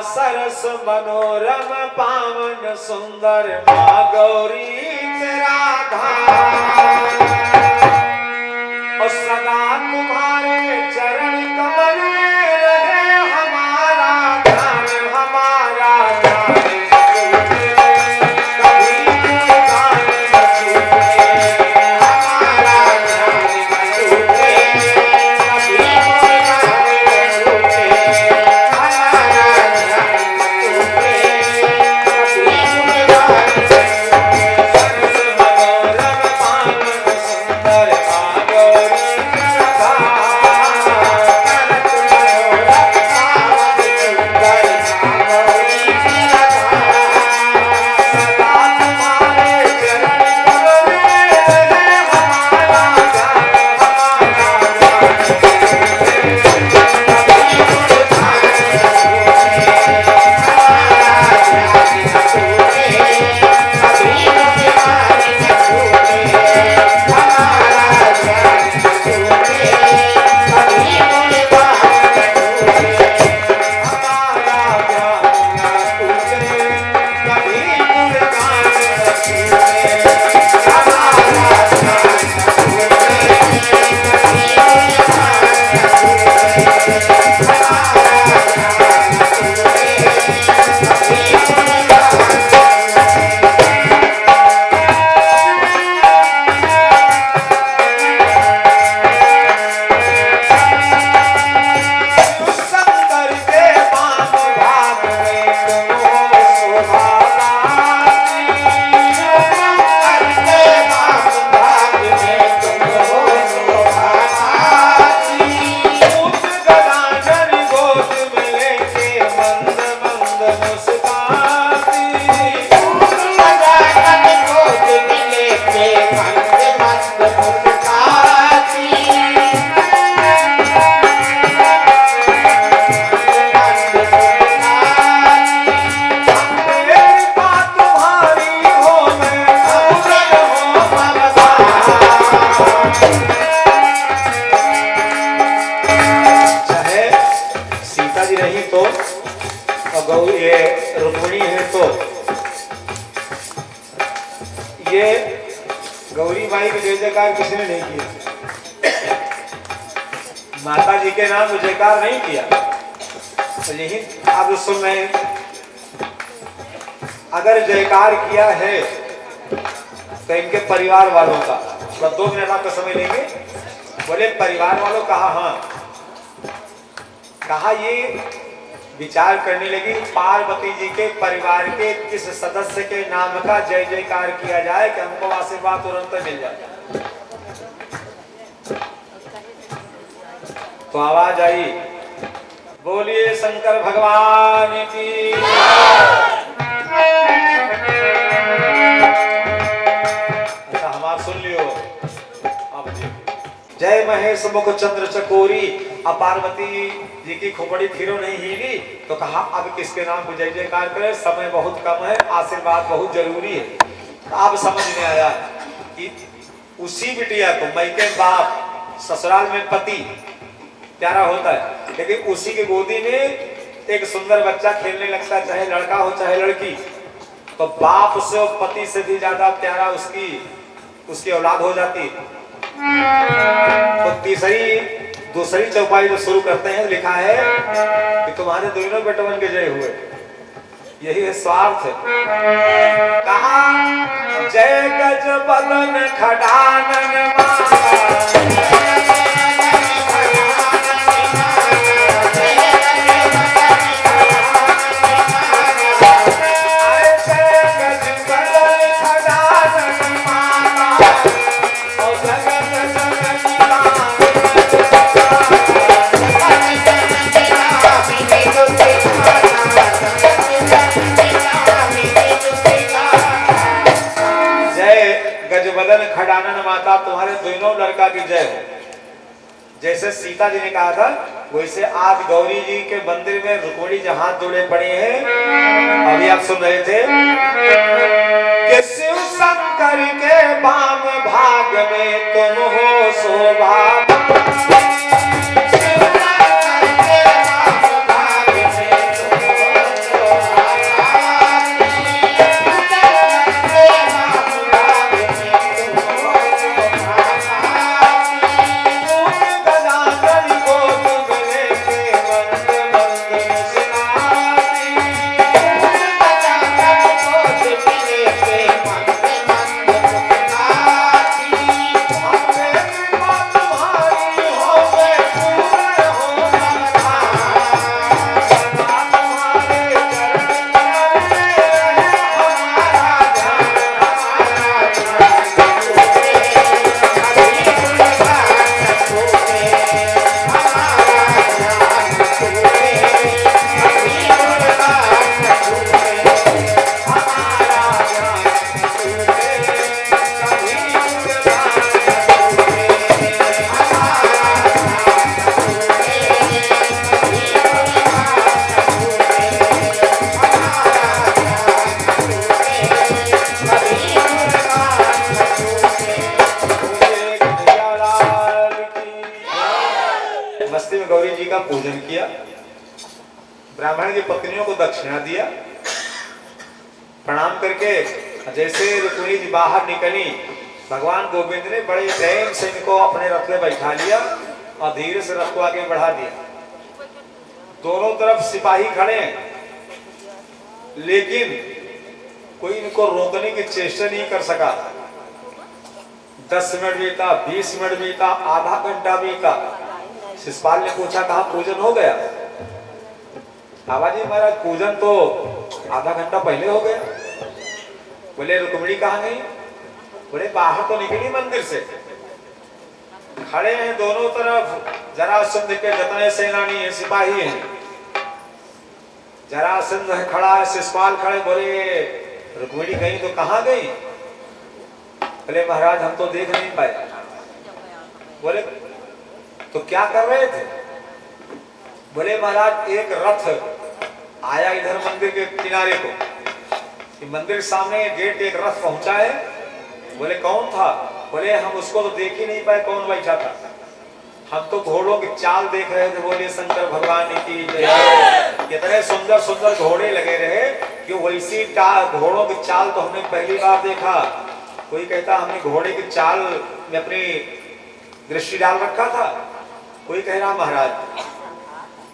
सरस मनोरम पावन सुंदर माँ गौरी तेरा धाम, और सदा तुम्हारे चरण कमल में रहे हमारा ध्यान, हमारा ध्यान। गौरी माई का जय जयकार किसी ने नहीं किया, माता जी के नाम जयकार नहीं किया। तो यही आप सुन रहे हैं, अगर जयकार किया है तो इनके परिवार वालों का, तो 2 मिनट आपका समय लेंगे। बोले परिवार वालों कहा, हाँ कहा, ये विचार करने लगी पार्वती जी के परिवार के किस सदस्य के नाम का जय जयकार किया जाए कि हमको आशीर्वाद तुरंत मिल जाए। तो आवाज आई, बोलिए शंकर भगवान की। अच्छा हमारा सुन लियो अब जी। जय महेश मुख चंद्र चकोरी, अब पार्वती जी की खोपड़ी फिरो नहीं हिली, तो कहा अब किसके नाम को जय जयकार करें, समय बहुत कम है, आशीर्वाद बहुत जरूरी है। तो अब समझ में आया कि उसी बिटिया को मई के बाप ससुराल में पति प्यारा होता है, लेकिन उसी की गोदी में एक सुंदर बच्चा खेलने लगता है, चाहे लड़का हो चाहे लड़की, तो बाप से और पति से भी ज्यादा प्यारा उसकी औलाद हो जाती। तो दूसरी चौपाई जो शुरू करते हैं, लिखा है कि तुम्हारे दोनों बेटवन के जय हुए, यही है स्वार्थ। कहा जय गज बदन खडानन खडानन माता, तुम्हारे दोनों लड़का की जय हो। जैसे सीता जी ने कहा था, वैसे आज गौरी जी के मंदिर में रुक्मिणी जी हाथ जोड़े पड़े हैं। अभी आप सुन रहे थे कि शिव शंकर के वाम भाग में तुम हो शोभा, शिव शंकर के वाम भाग में तुम हो भोजन किया, ब्राह्मण की पत्नियों को दक्षिणा दिया, प्रणाम करके जैसे रुक्मिणी जी बाहर निकली, भगवान गोविंद ने बड़े प्रेम से इनको अपने रथ में बैठा लिया और धीरे से रथ को आगे बढ़ा दिया। दोनों तरफ सिपाही खड़े हैं, लेकिन कोई इनको रोकने की चेष्टा नहीं कर सका। 10 मिनट बीता, 20 मिनट बीता, आधा घंटा बीता। शिषपाल ने पूछा, कहा पूजन हो गया? बाबाजी महाराज पूजन तो आधा घंटा पहले हो गया। बोले रुक्मिणी कहाँ गई? बोले बाहर तो निकली मंदिर से। खड़े हैं दोनों तरफ जरासंध के जितने सेनानी हैं, सिपाही हैं। जरासंध खड़ा है, शिषपाल खड़े। बोले रुक्मिणी गई तो कहाँ गई? बोले महाराज हम तो देख नहीं पाए। बोले तो क्या कर रहे थे? बोले महाराज एक रथ आया इधर मंदिर के किनारे को, मंदिर सामने गेट एक रथ पहुंचा है। बोले कौन था? बोले हम उसको तो देख ही नहीं पाए कौन बैठा था, हम तो घोड़ों की चाल देख रहे थे। बोले शंकर भगवान की जय। कितने सुंदर सुंदर घोड़े लगे रहे कि वैसी घोड़ों की चाल तो हमने पहली बार देखा। कोई कहता हमने घोड़े की चाल में अपनी दृष्टि डाल रखा था। कोई कह रहा महाराज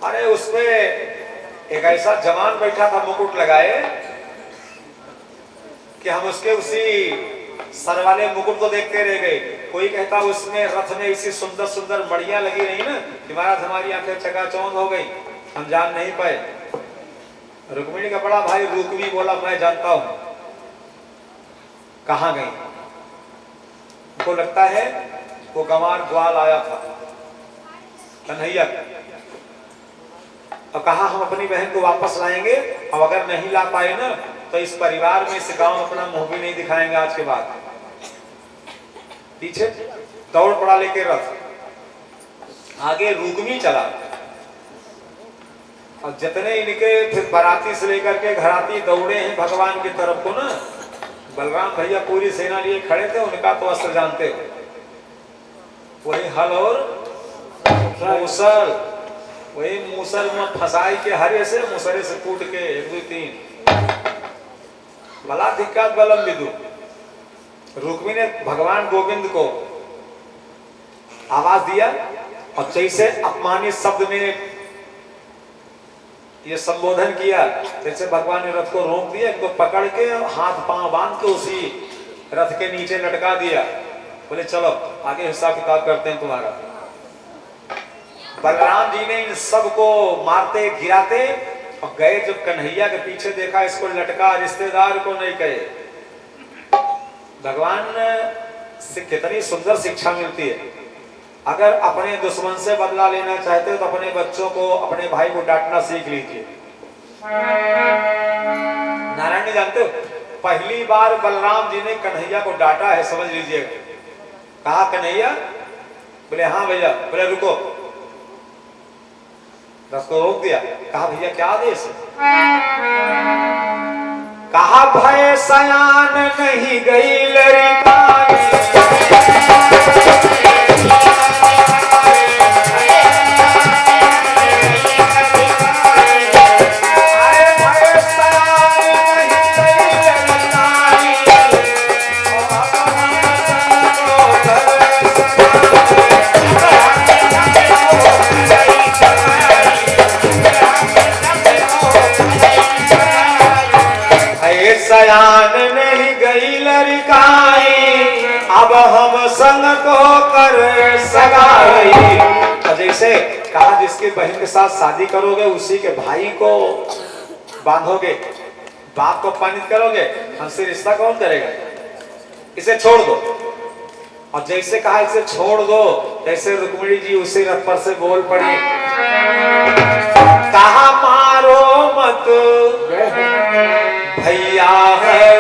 अरे उसमें एक ऐसा जवान बैठा था मुकुट लगाए कि हम उसके उसी सर वाले मुकुट को देखते रह गए। कोई कहता उसमें रथ में इसी सुंदर सुंदर मड़ियां लगी रही ना कि महाराज हमारी आंखें चकाचौंध हो गई, हम जान नहीं पाए। रुक्मिणी का बड़ा भाई रुक्मी बोला मैं जानता हूं। कहां गई? को लगता है वो गंवार ग्वाल आया था कन्हैया, और कहा हम अपनी बहन को वापस लाएंगे, अब अगर नहीं ला पाए ना तो इस परिवार में, इस गांव में अपना मुंह भी नहीं दिखाएंगे आज के बाद। पीछे दौड़ पड़ा लेके रथ, आगे रुक्मी चला, और जितने इनके फिर बाराती से लेकर के घराती दौड़े हैं भगवान की तरफ को ना। बलराम भैया पूरी सेना लिए खड़े थे, उनका तो अस्त्र जानते हो, वही हल और मूसल, वही मूसल में फंसाई के हरे से मूसरे से कूट के 1 2 3 भला धिक्कार बलम विदु। रुक्मी ने भगवान गोविंद को आवाज दिया और जैसे अपमानित शब्द में ये संबोधन किया, जैसे भगवान ने रथ को रोक दिया, इनको पकड़ के हाथ पांव बांध के उसी रथ के नीचे लटका दिया। बोले चलो आगे हिसाब किताब करते हैं तुम्हारा। बलराम जी ने इन सबको मारते गिराते और गए, जब कन्हैया के पीछे देखा इसको लटका, रिश्तेदार को नहीं कहे। भगवान से कितनी सुंदर शिक्षा मिलती है। अगर अपने दुश्मन से बदला लेना चाहते हो तो अपने बच्चों को, अपने भाई को डांटना सीख लीजिए। नारायण जी जानते हो, पहली बार बलराम जी ने कन्हैया को डांटा है, समझ लीजिएगा। कहा कन्हैया? बोले हाँ भैया। बोले रुको, रथ को रोक दिया। कहा भैया क्या आदेश? कहा भय सयान नहीं गई लड़का, सयान नहीं गई लड़काई, अब हम संग को कर सगाई। जैसे कहा जिसकी बहन के साथ शादी करोगे उसी के भाई को बांधोगे, बाप को अपमानित करोगे, हमसे रिश्ता कौन करेगा? इसे छोड़ दो। और जैसे कहा इसे छोड़ दो, जैसे रुक्मिणी जी उसी रथ पर से बोल पड़ी, कहा मारो मत भैया है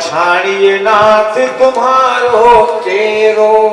पछाड़िए नाथ तुम्हारो तेरो